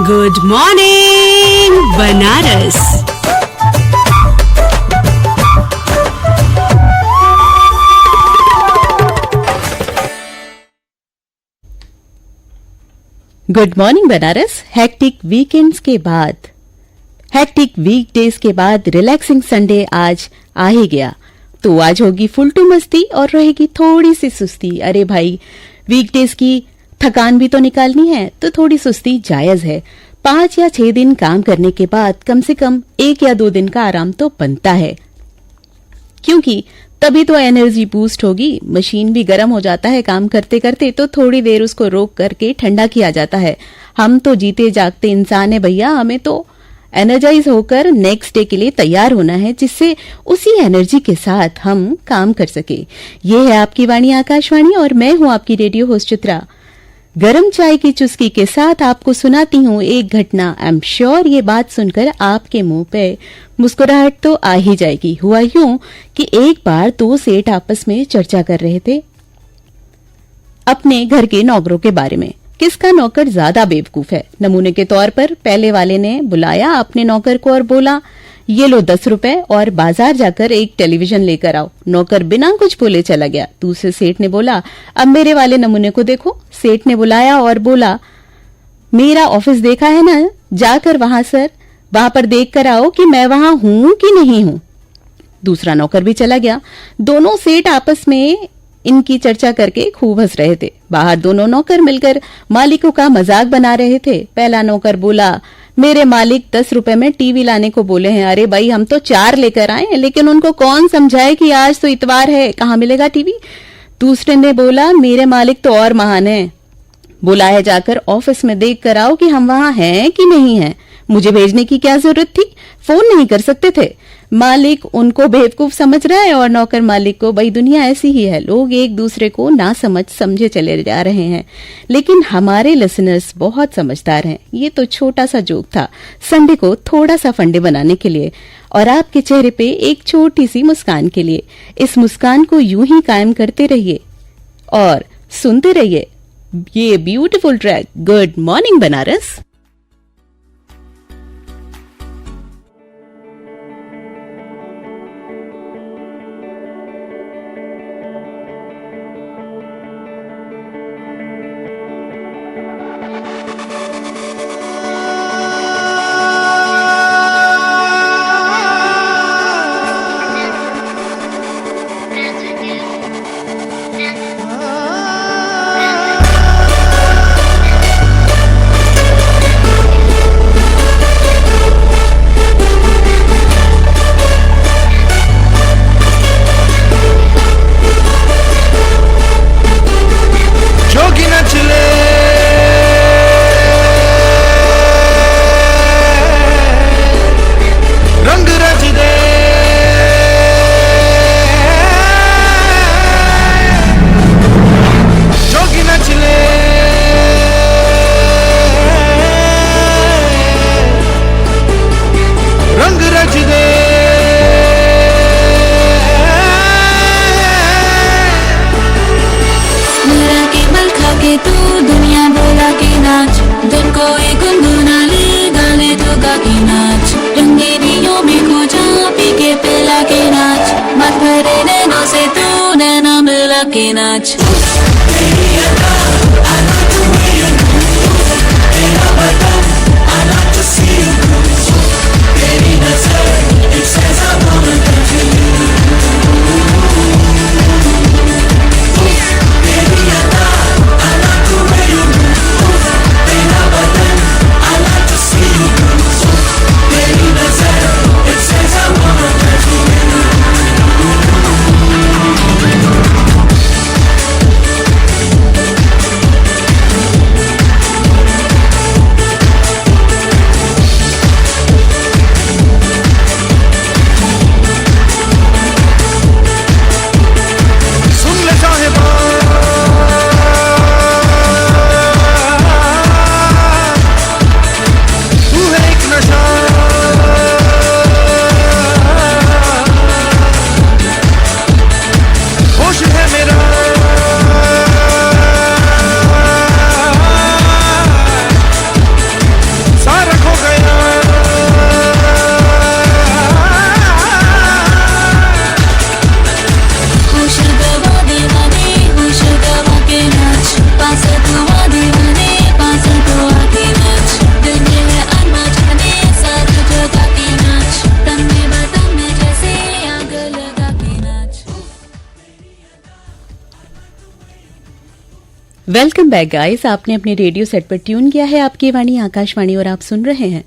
Good morning Banaras. Good morning Banaras. Hectic weekends के बाद, hectic weekdays के बाद रिलैक्सिंग संडे आज आ ही गया। तो आज होगी फुल टू मस्ती और रहेगी थोड़ी सी सुस्ती। अरे भाई, वीकडेज की थकान भी तो निकालनी है, तो थोड़ी सुस्ती जायज है। 5 या 6 दिन काम करने के बाद कम से कम 1 या 2 दिन का आराम तो बनता है, क्योंकि तभी तो एनर्जी बूस्ट होगी। मशीन भी गर्म हो जाता है काम करते करते, तो थोड़ी देर उसको रोक करके ठंडा किया जाता है। हम तो जीते जागते इंसान है भैया, हमें तो एनर्जाइज होकर नेक्स्ट डे के लिए तैयार होना है, जिससे उसी एनर्जी के साथ हम काम कर सके। ये है आपकी वाणी आकाशवाणी और मैं हूं आपकी रेडियो होस्ट चित्रा। गरम चाय की चुस्की के साथ आपको सुनाती हूँ एक घटना। आई एम श्योर ये बात सुनकर आपके मुंह पे मुस्कुराहट तो आ ही जाएगी। हुआ यूं कि एक बार 2 सेठ आपस में चर्चा कर रहे थे अपने घर के नौकरों के बारे में। किसका नौकर ज्यादा बेवकूफ है? नमूने के तौर पर पहले वाले ने बुलाया अपने नौकर को और बोला, ये लो 10 रुपए और बाजार जाकर एक टेलीविजन लेकर आओ। नौकर बिना कुछ बोले चला गया। दूसरे सेठ ने बोला, अब मेरे वाले नमूने को देखो। सेठ ने बुलाया और बोला, मेरा ऑफिस देखा है ना, जाकर वहां पर देख कर आओ कि मैं वहां हूं कि नहीं हूं। दूसरा नौकर भी चला गया। दोनों सेठ आपस में इनकी चर्चा करके खूब हंस रहे थे। बाहर दोनों नौकर मिलकर मालिकों का मजाक बना रहे थे। पहला नौकर बोला, मेरे मालिक 10 रुपए में टीवी लाने को बोले हैं। अरे भाई, हम तो 4 लेकर आए, लेकिन उनको कौन समझाए कि आज तो इतवार है, कहाँ मिलेगा टीवी। दूसरे ने बोला, मेरे मालिक तो और महान है, बुलाया जाकर ऑफिस में देख कर आओ कि हम वहां हैं कि नहीं हैं। मुझे भेजने की क्या जरूरत थी, फोन नहीं कर सकते थे। मालिक उनको बेवकूफ समझ रहा है और नौकर मालिक को। भाई, दुनिया ऐसी ही है, लोग एक दूसरे को ना समझे चले जा रहे हैं, लेकिन हमारे लिसनर्स बहुत समझदार हैं। ये तो छोटा सा जोक था संडे को थोड़ा सा फंडे बनाने के लिए और आपके चेहरे पे एक छोटी सी मुस्कान के लिए। इस मुस्कान को यूं ही कायम करते रहिए और सुनते रहिए ये beautiful track good morning Banaras. Welcome back guys. आपने अपने रेडियो सेट पर ट्यून किया है आपकी वाणी आकाशवाणी और आप सुन रहे हैं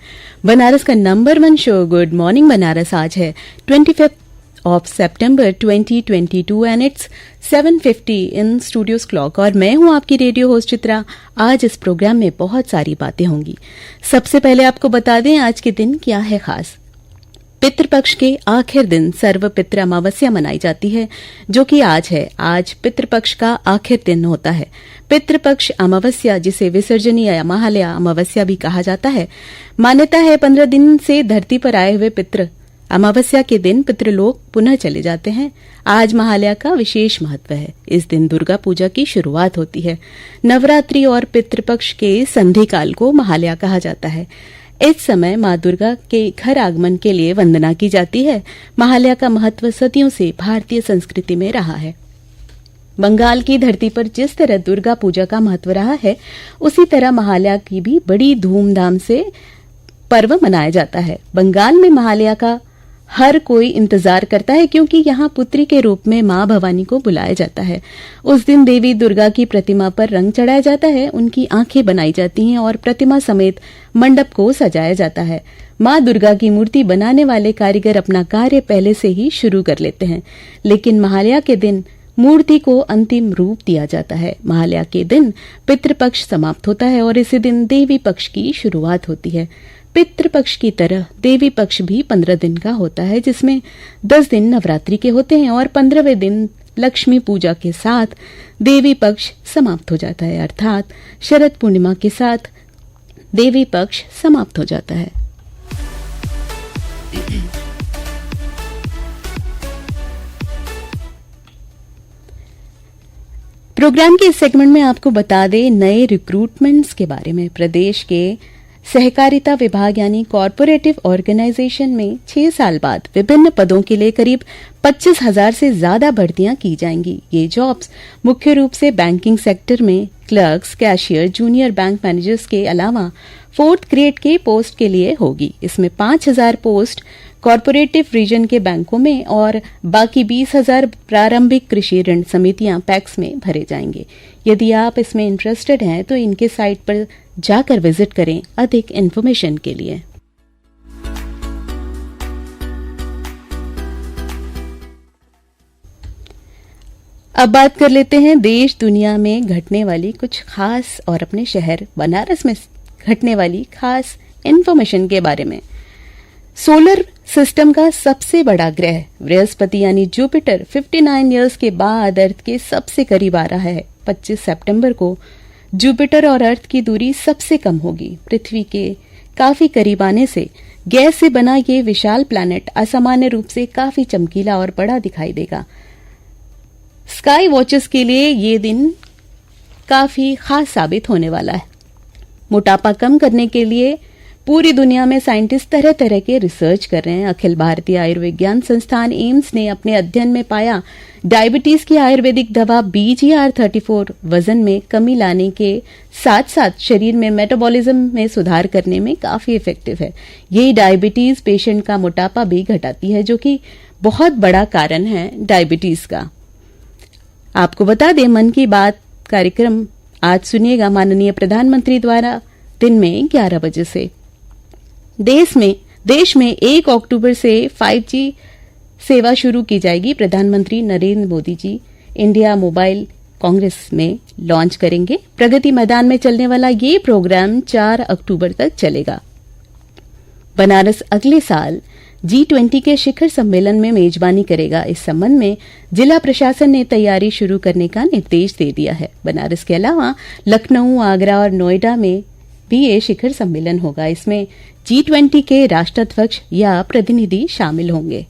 बनारस का number 1 show good morning Banaras. आज है 25 of September 2022 and it's 7:50 in studios clock और मैं हूं आपकी रेडियो होस्ट चित्रा। आज इस प्रोग्राम में बहुत सारी बातें होंगी। सबसे पहले आपको बता दें आज के दिन क्या है खास। पितृपक्ष के आखिर दिन सर्व पितृ अमावस्या मनाई जाती है जो कि आज है। आज पितृपक्ष का आखिर दिन होता है। पितृपक्ष अमावस्या जिसे विसर्जनी या महालया अमावस्या भी कहा जाता है। मान्यता है 15 दिन से धरती पर आए हुए पितृ अमावस्या के दिन पितृलोक पुनः चले जाते हैं। आज महालया का विशेष महत्व है। इस दिन दुर्गा पूजा की शुरुआत होती है। नवरात्रि और पितृपक्ष के संधि काल को महालया कहा जाता है। इस समय मां दुर्गा के घर आगमन के लिए वंदना की जाती है। महालया का महत्व सदियों से भारतीय संस्कृति में रहा है। बंगाल की धरती पर जिस तरह दुर्गा पूजा का महत्व रहा है उसी तरह महालया की भी बड़ी धूमधाम से पर्व मनाया जाता है। बंगाल में महालया का हर कोई इंतजार करता है क्योंकि यहाँ पुत्री के रूप में मां भवानी को बुलाया जाता है। उस दिन देवी दुर्गा की प्रतिमा पर रंग चढ़ाया जाता है, उनकी आंखें बनाई जाती हैं और प्रतिमा समेत मंडप को सजाया जाता है। मां दुर्गा की मूर्ति बनाने वाले कारीगर अपना कार्य पहले से ही शुरू कर लेते हैं, लेकिन महालया के दिन मूर्ति को अंतिम रूप दिया जाता है। महालया के दिन पितृपक्ष समाप्त होता है और इसी दिन देवी पक्ष की शुरुआत होती है। पितृपक्ष की तरह देवी पक्ष भी 15 दिन का होता है जिसमें 10 दिन नवरात्रि के होते हैं और 15वें दिन लक्ष्मी पूजा के साथ देवी पक्ष समाप्त हो जाता है, अर्थात शरद पूर्णिमा के साथ देवी पक्ष समाप्त हो जाता है। प्रोग्राम के इस सेगमेंट में आपको बता दें नए रिक्रूटमेंट्स के बारे में। प्रदेश के सहकारिता विभाग यानी कॉरपोरेटिव ऑर्गेनाइजेशन में 6 साल बाद विभिन्न पदों के लिए करीब 25,000 से ज्यादा भर्तियां की जाएंगी। ये जॉब्स मुख्य रूप से बैंकिंग सेक्टर में clerks, cashier, junior bank managers के अलावा 4th ग्रेड के पोस्ट के लिए होगी। इसमें 5,000 पोस्ट कॉरपोरेटिव रीजन के बैंकों में और बाकी 20,000 प्रारंभिक कृषि ऋण समितियां पैक्स में भरे जाएंगे। यदि आप इसमें इंटरेस्टेड हैं तो इनके साइट पर जाकर विजिट करें अधिक इन्फॉर्मेशन के लिए। अब बात कर लेते हैं देश दुनिया में घटने वाली कुछ खास और अपने शहर बनारस में घटने वाली खास इन्फॉर्मेशन के बारे में। सोलर सिस्टम का सबसे बड़ा ग्रह बृहस्पति यानी जुपिटर 59 इयर्स के बाद अर्थ के सबसे करीब आ रहा है। 25 सितंबर को जुपिटर और अर्थ की दूरी सबसे कम होगी। पृथ्वी के काफी करीब आने से गैस से बना ये विशाल प्लैनेट असामान्य रूप से काफी चमकीला और बड़ा दिखाई देगा। स्काई वॉचर्स के लिए ये दिन काफी खास साबित होने वाला है। मोटापा कम करने के लिए पूरी दुनिया में साइंटिस्ट तरह तरह के रिसर्च कर रहे हैं। अखिल भारतीय आयुर्विज्ञान संस्थान एम्स ने अपने अध्ययन में पाया डायबिटीज की आयुर्वेदिक दवा BGR34 वजन में कमी लाने के साथ साथ शरीर में मेटाबॉलिज्म में सुधार करने में काफी इफेक्टिव है। ये डायबिटीज पेशेंट का मोटापा भी घटाती है जो कि बहुत बड़ा कारण है डायबिटीज का। आपको बता दें मन की बात कार्यक्रम आज सुनिएगा माननीय प्रधानमंत्री द्वारा दिन में 11 बजे से। देश में 1 अक्टूबर से 5G सेवा शुरू की जाएगी। प्रधानमंत्री नरेंद्र मोदी जी इंडिया मोबाइल कांग्रेस में लॉन्च करेंगे। प्रगति मैदान में चलने वाला ये प्रोग्राम 4 अक्टूबर तक चलेगा। बनारस अगले साल G20 के शिखर सम्मेलन में मेजबानी करेगा। इस संबंध में जिला प्रशासन ने तैयारी शुरू करने का निर्देश दे दिया है। बनारस के अलावा लखनऊ, आगरा और नोएडा में भी ये शिखर सम्मेलन होगा। इसमें G20 के राष्ट्राध्यक्ष या प्रतिनिधि शामिल होंगे।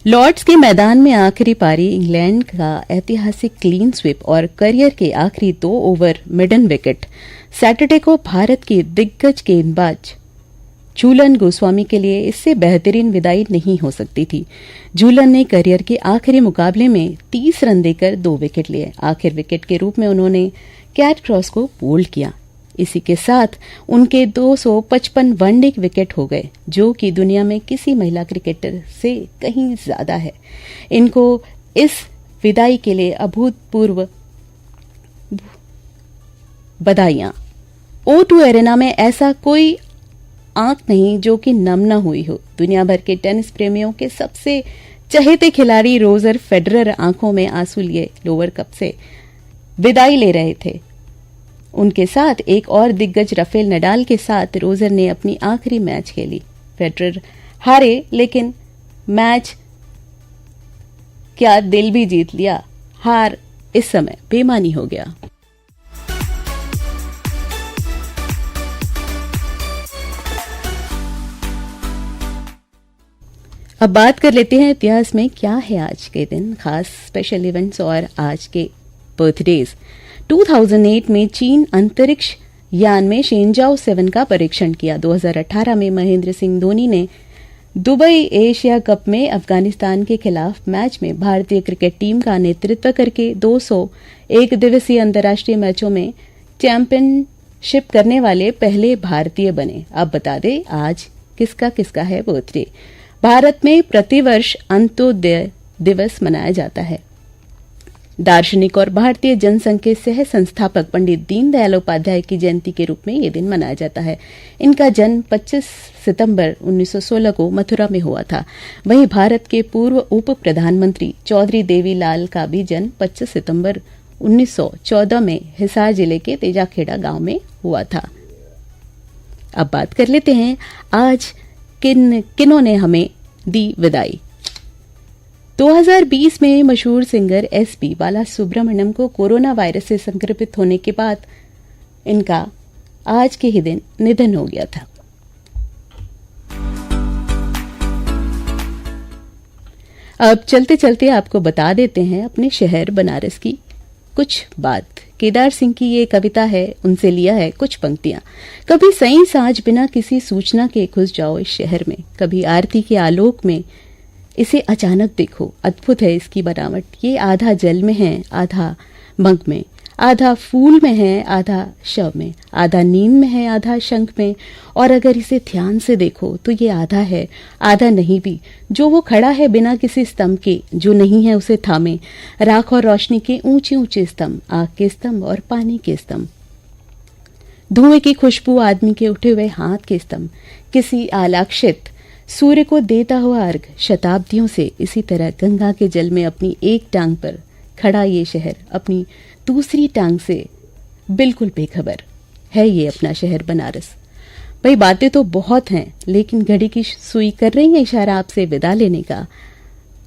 लॉर्ड्स के मैदान में आखिरी पारी इंग्लैंड का ऐतिहासिक क्लीन स्वीप और करियर के आखिरी 2 ओवर मिडन विकेट सैटरडे को भारत के दिग्गज गेंदबाज झूलन गोस्वामी के लिए इससे बेहतरीन विदाई नहीं हो सकती थी। झूलन ने करियर के आखिरी मुकाबले में 30 रन देकर 2 विकेट लिए। आखिर विकेट के रूप में उन्होंने कैट क्रॉस को बोल्ड किया। इसी के साथ उनके 255 वनडे विकेट हो गए, जो कि दुनिया में किसी महिला क्रिकेटर से कहीं ज्यादा है। इनको इस विदाई के लिए अभूतपूर्व बधाइयां। O2 एरेना में ऐसा कोई आंख नहीं जो कि नम न हुई हो। दुनिया भर के टेनिस प्रेमियों के सबसे चहेते खिलाड़ी रोजर फेडरर आंखों में आंसू लिए लोअर कप से विदाई ले रहे थे। उनके साथ एक और दिग्गज राफेल नडाल के साथ रोजर ने अपनी आखिरी मैच खेली। फेडरर हारे, लेकिन मैच क्या दिल भी जीत लिया। हार इस समय बेमानी हो गया। अब बात कर लेते हैं इतिहास में क्या है आज के दिन, खास स्पेशल इवेंट्स और आज के बर्थडेज। 2008 में चीन अंतरिक्ष यान में शेनजाओ 7 का परीक्षण किया। 2018 में महेंद्र सिंह धोनी ने दुबई एशिया कप में अफगानिस्तान के खिलाफ मैच में भारतीय क्रिकेट टीम का नेतृत्व करके 201 दिवसीय अंतर्राष्ट्रीय मैचों में चैंपियनशिप करने वाले पहले भारतीय बने। अब बता दें आज किसका किसका है बर्थडे। भारत में प्रतिवर्ष अंत्योदय दिवस मनाया जाता है। दार्शनिक और भारतीय जनसंघ के सह संस्थापक पंडित दीनदयाल उपाध्याय की जयंती के रूप में यह दिन मनाया जाता है। इनका जन्म 25 सितंबर 1916 को मथुरा में हुआ था। वहीं भारत के पूर्व उप प्रधानमंत्री चौधरी देवीलाल का भी जन्म 25 सितंबर 1914 में हिसार जिले के तेजाखेड़ा गांव में हुआ था। अब बात कर लेते हैं आज किन्हों ने हमें दी विदाई। 2020 में मशहूर सिंगर SP बालासुब्रमण्यम को कोरोना वायरस से संक्रमित होने के बाद इनका आज के ही दिन निधन हो गया था। अब चलते चलते आपको बता देते हैं अपने शहर बनारस की कुछ बात। केदार सिंह की ये कविता है, उनसे लिया है कुछ पंक्तियां। कभी सई साँझ बिना किसी सूचना के घुस जाओ इस शहर में, कभी आरती के आलोक में इसे अचानक देखो। अद्भुत है इसकी बनावट, ये आधा जल में है, आधा मग में, आधा फूल में है, आधा शव में, आधा नींद में है, आधा शंख में, और अगर इसे ध्यान से देखो तो ये आधा है आधा नहीं भी। जो वो खड़ा है बिना किसी स्तंभ के, जो नहीं है उसे थामे, राख और रोशनी के ऊंचे ऊंचे स्तंभ, आग के स्तंभ और पानी के स्तंभ, धुएं की खुशबू, आदमी के उठे हुए हाथ के स्तंभ, किसी आलाक्षित सूर्य को देता हुआ अर्घ। शताब्दियों से इसी तरह गंगा के जल में अपनी एक टांग पर खड़ा ये शहर अपनी दूसरी टांग से बिल्कुल बेखबर है। ये अपना शहर बनारस। भाई बातें तो बहुत हैं, लेकिन घड़ी की सुई कर रही है इशारा आपसे विदा लेने का।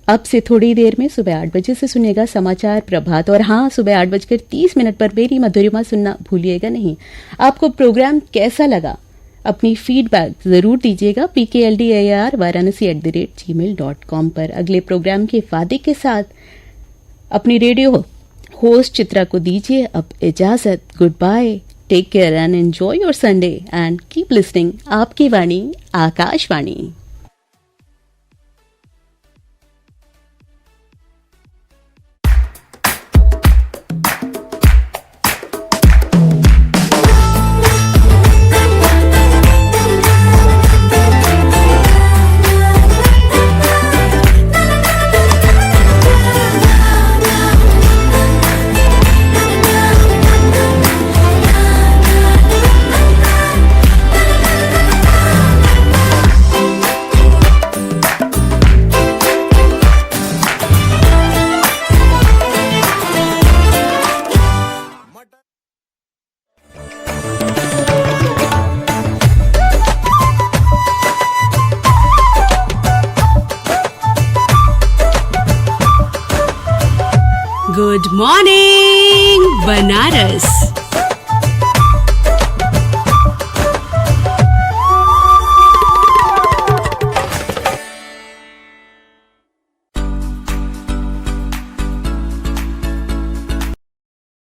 अब से थोड़ी देर में सुबह 8 बजे से सुनेगा समाचार प्रभात, और हाँ, सुबह 8:30 पर मेरी मधुरिमा सुनना भूलिएगा नहीं। आपको प्रोग्राम कैसा लगा अपनी फीडबैक जरूर दीजिएगा pkldarvaranasi@gmail.com पर। अगले प्रोग्राम के वादे के साथ अपनी रेडियो होस्ट चित्रा को दीजिए अब इजाजत। Goodbye, take care and enjoy your Sunday and keep listening आपकी वाणी आकाशवाणी। Good morning, Banaras.